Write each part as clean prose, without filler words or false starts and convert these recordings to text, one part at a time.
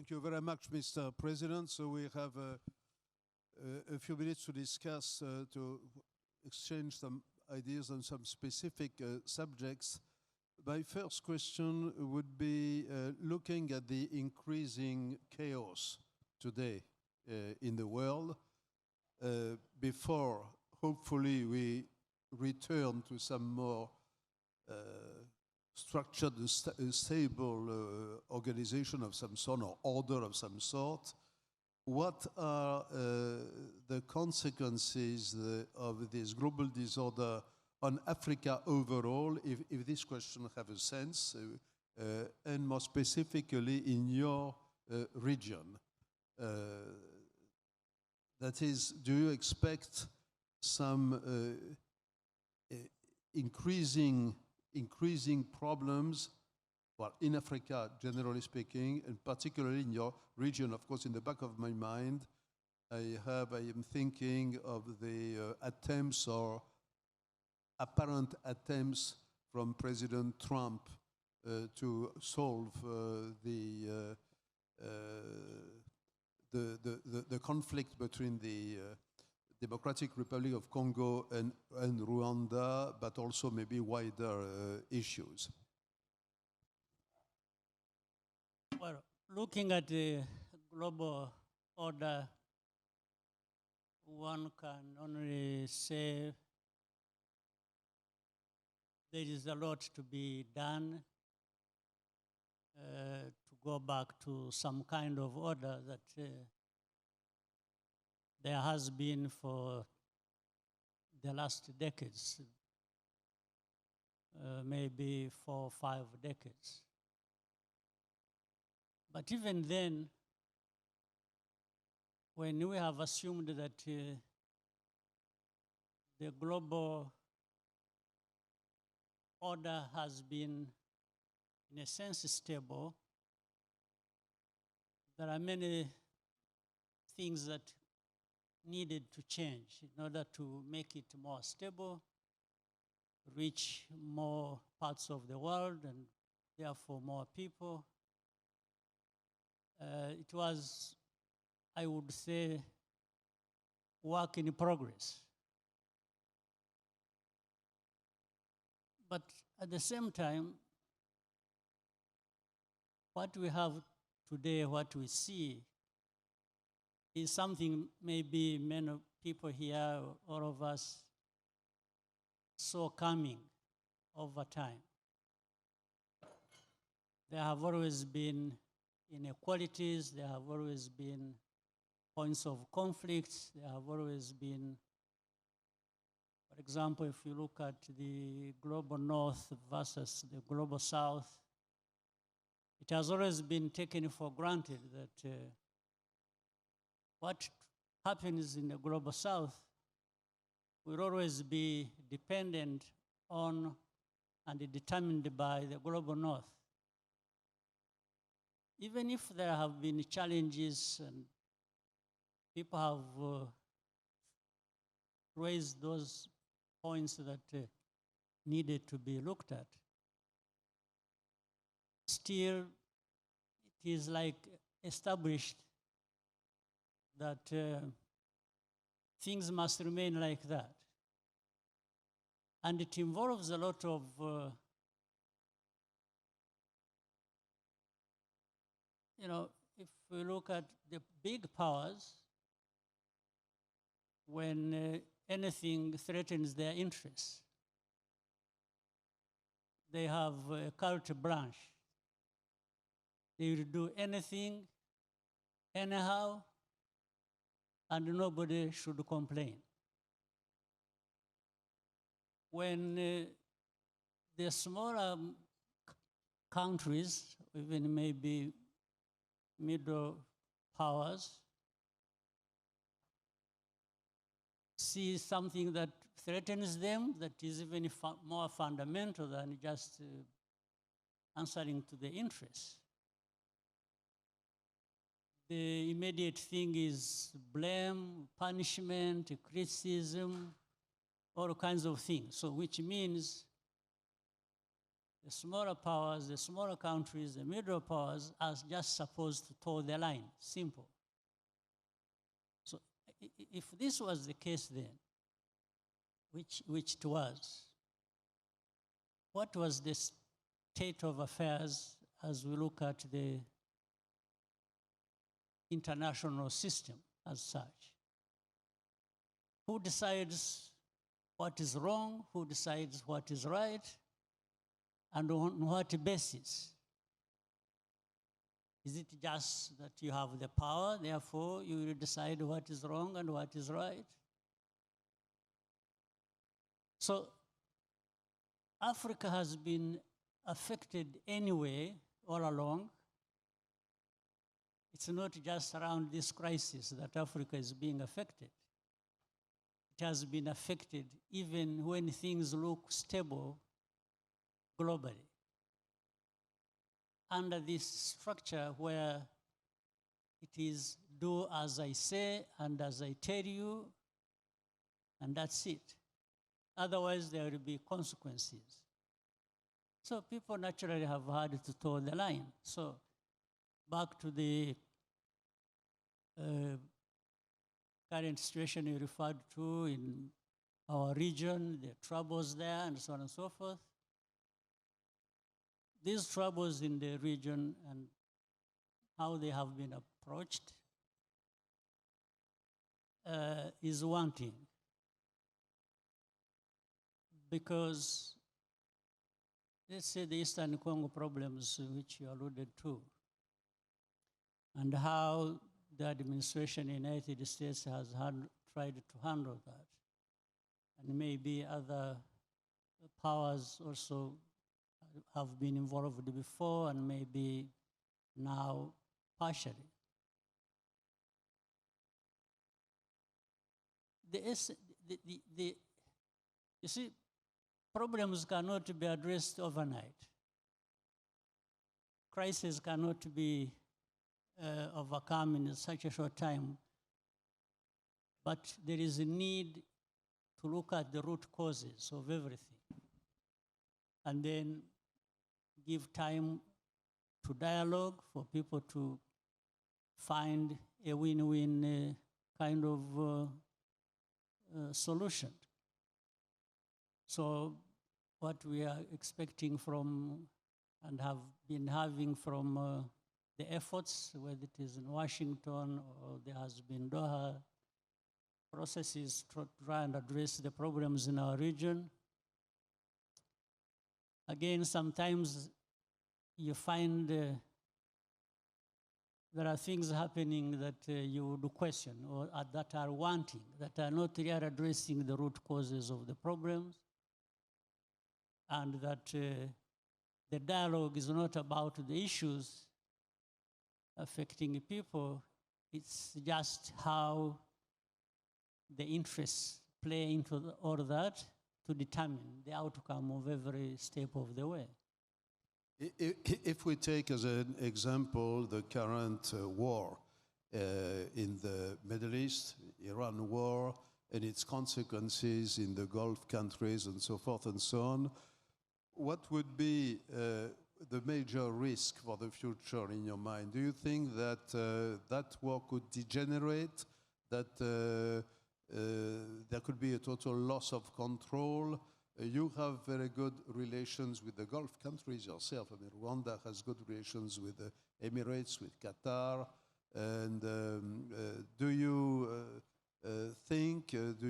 Thank you very much, Mr. President. So we have a few minutes to discuss, to exchange some ideas on some specific subjects. My first question would be looking at the increasing chaos today in the world. Before, hopefully, we return to some more structured, stable organization of some sort or order of some sort. What are the consequences of this global disorder on Africa overall, if this question have a sense, and more specifically in your region? That is, do you expect some increasing problems, well, in Africa, generally speaking, and particularly in your region? Of course, in the back of my mind, I am thinking of the attempts or apparent attempts from President Trump to solve the conflict between the Democratic Republic of Congo and Rwanda, but also maybe wider issues. Well, looking at the global order, one can only say there is a lot to be done to go back to some kind of order that there has been for the last decades, maybe 4 or 5 decades. But even then, when we have assumed that the global order has been, in a sense, stable, there are many things that needed to change in order to make it more stable, reach more parts of the world, and therefore more people. It was, I would say, work in progress. But at the same time, what we have today, what we see, is something maybe many people here, all of us, saw coming over time. There have always been inequalities, there have always been points of conflict, there have always been, for example, if you look at the global north versus the global south, it has always been taken for granted that what happens in the global south will always be dependent on and determined by the global north. Even if there have been challenges and people have raised those points that needed to be looked at, still it is like established that things must remain like that. And it involves a lot of if we look at the big powers, when anything threatens their interests, they have a carte blanche. They will do anything, anyhow, and nobody should complain. When the smaller countries, even maybe middle powers, see something that threatens them, that is even more fundamental than just answering to the interests, the immediate thing is blame, punishment, criticism, all kinds of things. So which means The smaller powers, the smaller countries, the middle powers are just supposed to toe the line. Simple. So if this was the case then, which it was, what was the state of affairs as we look at the international system as such? Who decides what is wrong? Who decides what is right? And on what basis? Is it just that you have the power, therefore you will decide what is wrong and what is right? So Africa has been affected anyway all along. It's not just around this crisis that Africa is being affected. It has been affected even when things look stable globally. Under this structure where it is do as I say and as I tell you, and that's it. Otherwise, there will be consequences. So people naturally have had to toe the line. So back to the current situation you referred to in our region, the troubles there, and so on and so forth. These troubles in the region and how they have been approached is one thing. Because, let's say the Eastern Congo problems which you alluded to, and how the administration in the United States has tried to handle that. And maybe other powers also have been involved before and maybe now partially. You see, problems cannot be addressed overnight. Crises cannot be overcome in such a short time. But there is a need to look at the root causes of everything and then give time to dialogue for people to find a win-win kind of solution. So what we are expecting from and have been having from the efforts, whether it is in Washington or there has been Doha processes to try and address the problems in our region. Again, sometimes you find there are things happening that you would question or that are wanting, that are not really addressing the root causes of the problems, and that the dialogue is not about the issues affecting people, it's just how the interests play into all that to determine the outcome of every step of the way. If we take as an example the current war in the Middle East, Iran war, and its consequences in the Gulf countries and so forth and so on, what would be the major risk for the future in your mind? Do you think that that war could degenerate, that there could be a total loss of control? You have very good relations with the Gulf countries yourself. I mean, Rwanda has good relations with the Emirates, with Qatar. And do you think that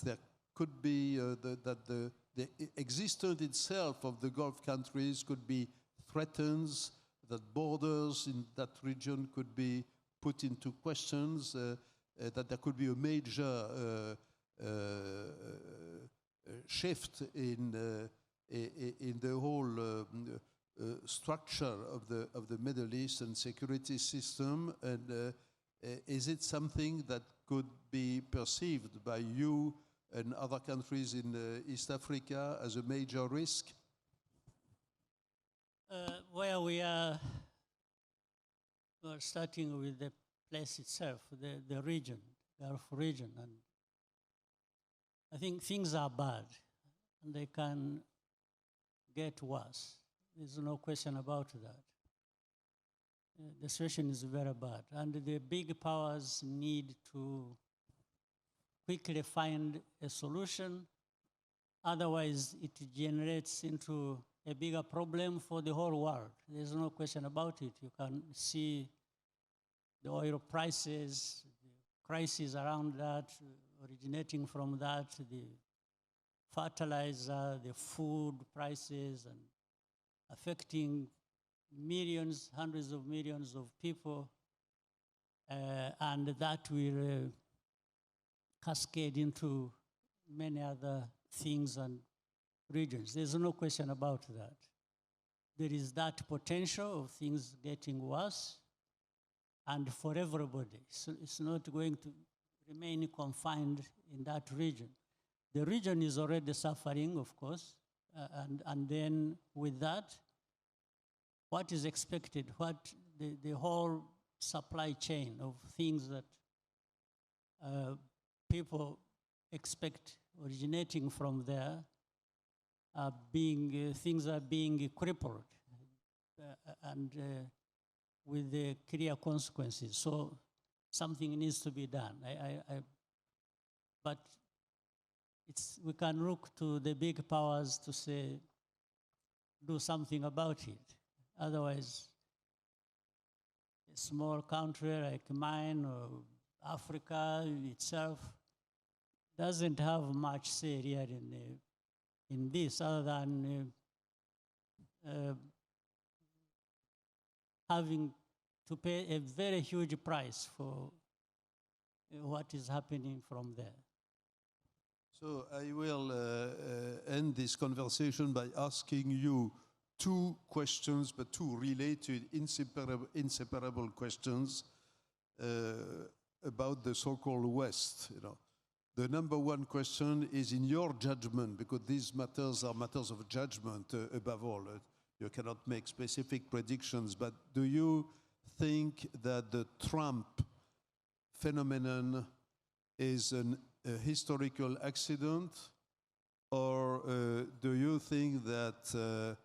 there could be that the existence itself of the Gulf countries could be threatened, that borders in that region could be put into questions, that there could be a major shift in the whole structure of the Middle East and security system? And is it something that could be perceived by you and other countries in East Africa as a major risk? Where we are starting with the place itself, the region, Gulf region, and I think things are bad, and they can get worse. There's no question about that. The situation is very bad. And the big powers need to quickly find a solution. Otherwise, it generates into a bigger problem for the whole world. There's no question about it. You can see the oil prices, the crisis around that, originating from that, the fertilizer, the food prices, and affecting millions, hundreds of millions of people, and that will cascade into many other things and regions. There's no question about that. There is that potential of things getting worse, and for everybody. So it's not going to remain confined in that region. The region is already suffering, of course, and then with that, what is expected, what the whole supply chain of things that people expect originating from there are being, things are being crippled and with the clear consequences. So something needs to be done. But we can look to the big powers to say, do something about it. Otherwise, a small country like mine or Africa itself doesn't have much say here in this, other than having to pay a very huge price for what is happening from there. So I will end this conversation by asking you two questions, but two related, inseparable questions about the so-called West. You know, the number one question is, in your judgment, because these matters are matters of judgment above all. You cannot make specific predictions, but do you think that the Trump phenomenon is a historical accident, or do you think that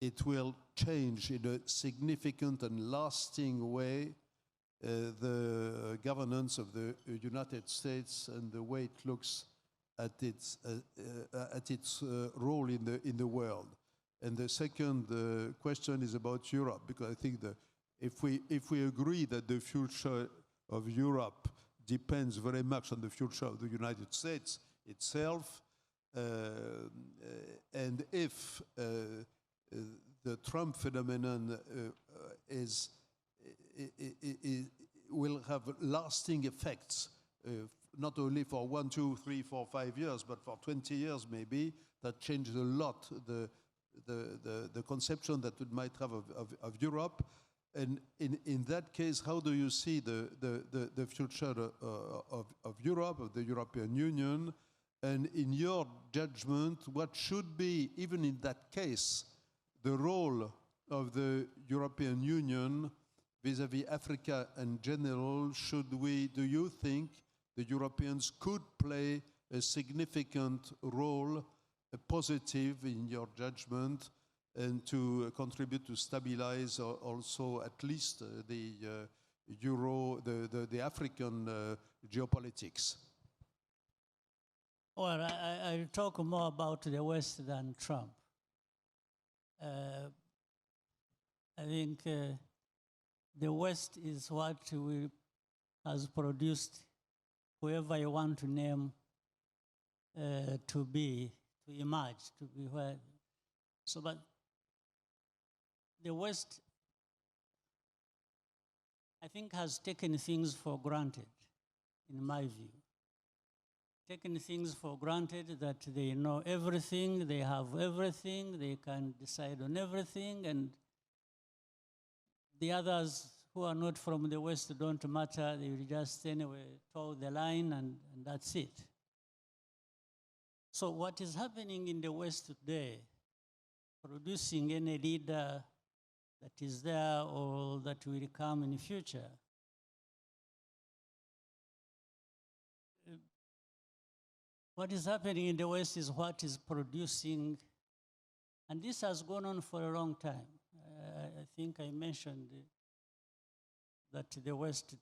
it will change in a significant and lasting way the governance of the United States and the way it looks at its role in the world? And the second question is about Europe, because I think that if we agree that the future of Europe depends very much on the future of the United States itself, and if the Trump phenomenon will have lasting effects, not only for 1, 2, 3, 4, 5 years, but for 20 years maybe, that changes a lot the conception that we might have of Europe. And in that case, how do you see the future of Europe, of the European Union? And in your judgment, what should be, even in that case, the role of the European Union vis-à-vis Africa in general? Do you think the Europeans could play a significant role, a positive in your judgment, and to contribute to stabilize also at least the African geopolitics? Well, I'll talk more about the West than Trump. I think the West is what has produced whoever you want to name to emerge, to be where. So, but the West, I think, has taken things for granted, in my view. Taken things for granted that they know everything, they have everything, they can decide on everything, and the others who are not from the West don't matter. They will just anyway toe the line, and that's it. So what is happening in the West today, producing any leader that is there or that will come in the future, what is happening in the West is what is producing And this has gone on for a long time. I think I mentioned that the West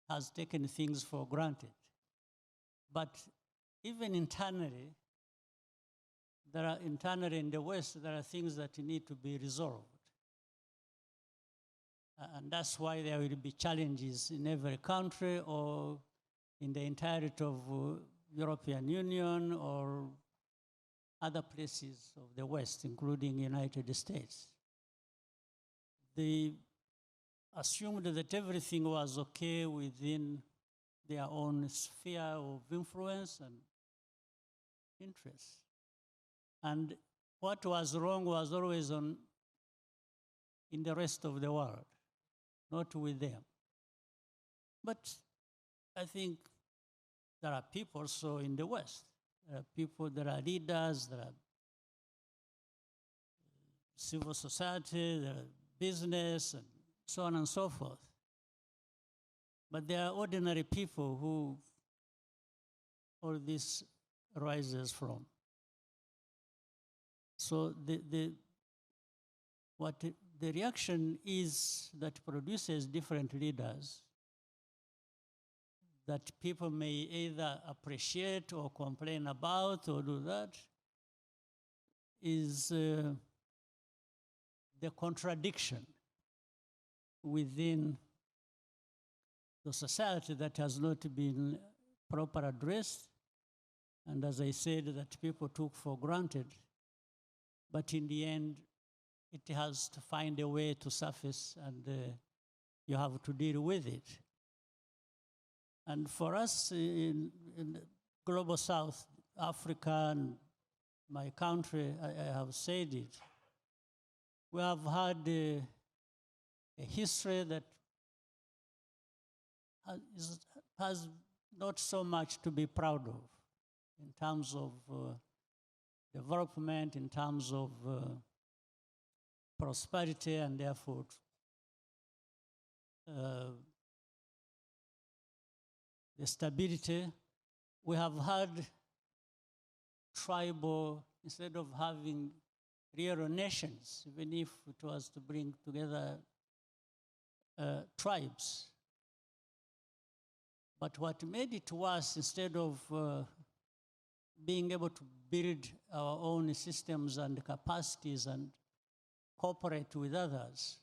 has taken things for granted. But even internally, internally in the West, there are things that need to be resolved. And that's why there will be challenges in every country or in the entirety of European Union or other places of the West, including United States. They assumed that everything was okay within their own sphere of influence and interest. And what was wrong was always in the rest of the world, not with them. But I think there are people also in the West. There are people, there are leaders, there are civil society, there are business, and so on and so forth. But there are ordinary people who all this rises from. So the reaction is that produces different leaders that people may either appreciate or complain about or do that is the contradiction within the society that has not been properly addressed, and as I said, that people took for granted, but in the end, it has to find a way to surface, and you have to deal with it. And for us in the global South, Africa, and my country, I have said it, we have had a history that has not so much to be proud of in terms of development, in terms of prosperity, and therefore the stability. We have had tribal, instead of having real nations, even if it was to bring together tribes. But what made it worse, instead of being able to build our own systems and capacities and cooperate with others,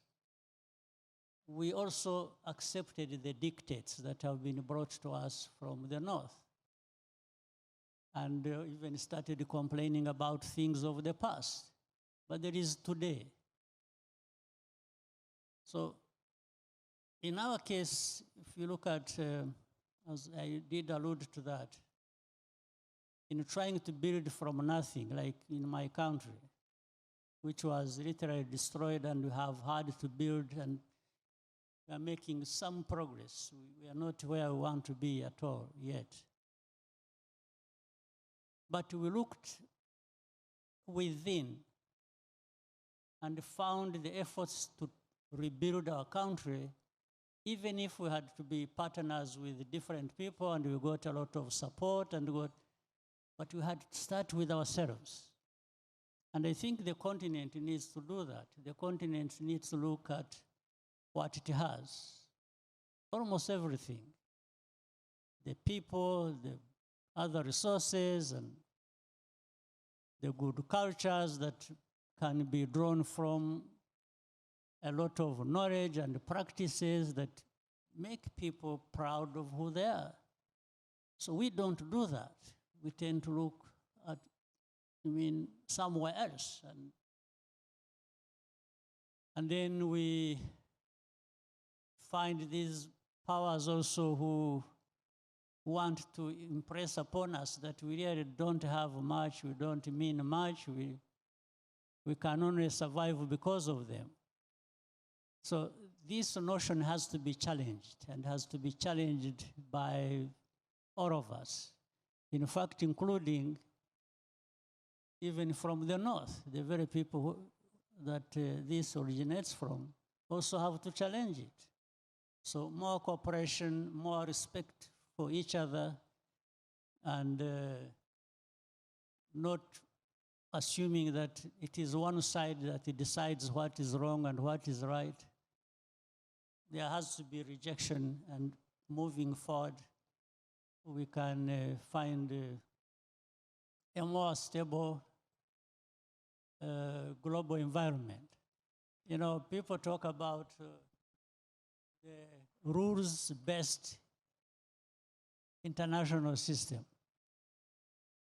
we also accepted the dictates that have been brought to us from the North, and even started complaining about things of the past. But there is today. So in our case, if you look at, as I did allude to that, in trying to build from nothing, like in my country, which was literally destroyed, and we have had to build, and we are making some progress. We are not where we want to be at all yet. But we looked within and found the efforts to rebuild our country, even if we had to be partners with different people and we got a lot of support but we had to start with ourselves. And I think the continent needs to do that. The continent needs to look at what it has, almost everything. The people, the other resources, and the good cultures that can be drawn from a lot of knowledge and practices that make people proud of who they are. So we don't do that. We tend to look at, somewhere else. And then we find these powers also who want to impress upon us that we really don't have much, we don't mean much, we can only survive because of them. So this notion has to be challenged, and has to be challenged by all of us. In fact, including even from the North, the very people that this originates from also have to challenge it. So more cooperation, more respect for each other, and not assuming that it is one side that it decides what is wrong and what is right. There has to be rejection, and moving forward, we can find a more stable global environment. You know, people talk about the rules-based international system.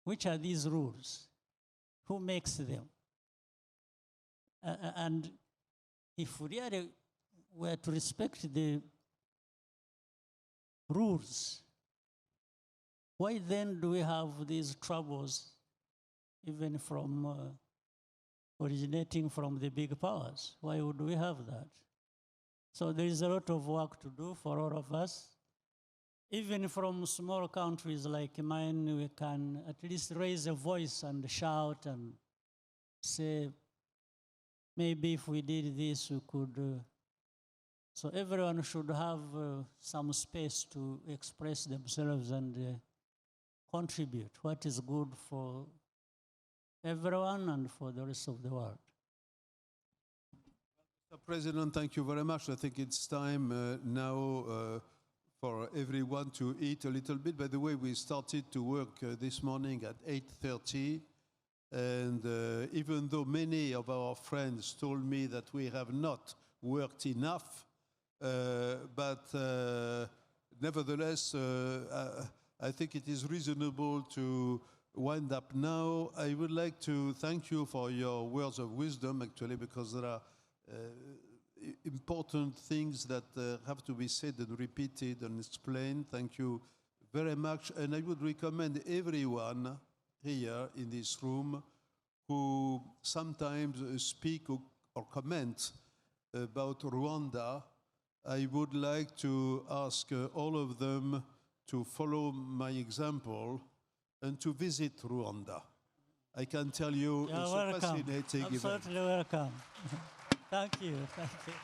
Which are these rules? Who makes them? And if we really were to respect the rules, why then do we have these troubles, even from originating from the big powers? Why would we have that? So there is a lot of work to do for all of us. Even from small countries like mine, we can at least raise a voice and shout and say, maybe if we did this, we could. So everyone should have some space to express themselves and contribute what is good for everyone and for the rest of the world. Mr. President, thank you very much. I think it's time now for everyone to eat a little bit. By the way, we started to work this morning at 8:30, and even though many of our friends told me that we have not worked enough, but nevertheless, I think it is reasonable to wind up now. I would like to thank you for your words of wisdom, actually, because there are important things that have to be said and repeated and explained. Thank you very much. And I would recommend everyone here in this room who sometimes speak or comment about Rwanda, I would like to ask all of them to follow my example and to visit Rwanda. I can tell you, You're it's welcome. a fascinating event. Absolutely welcome. Thank you. Thank you.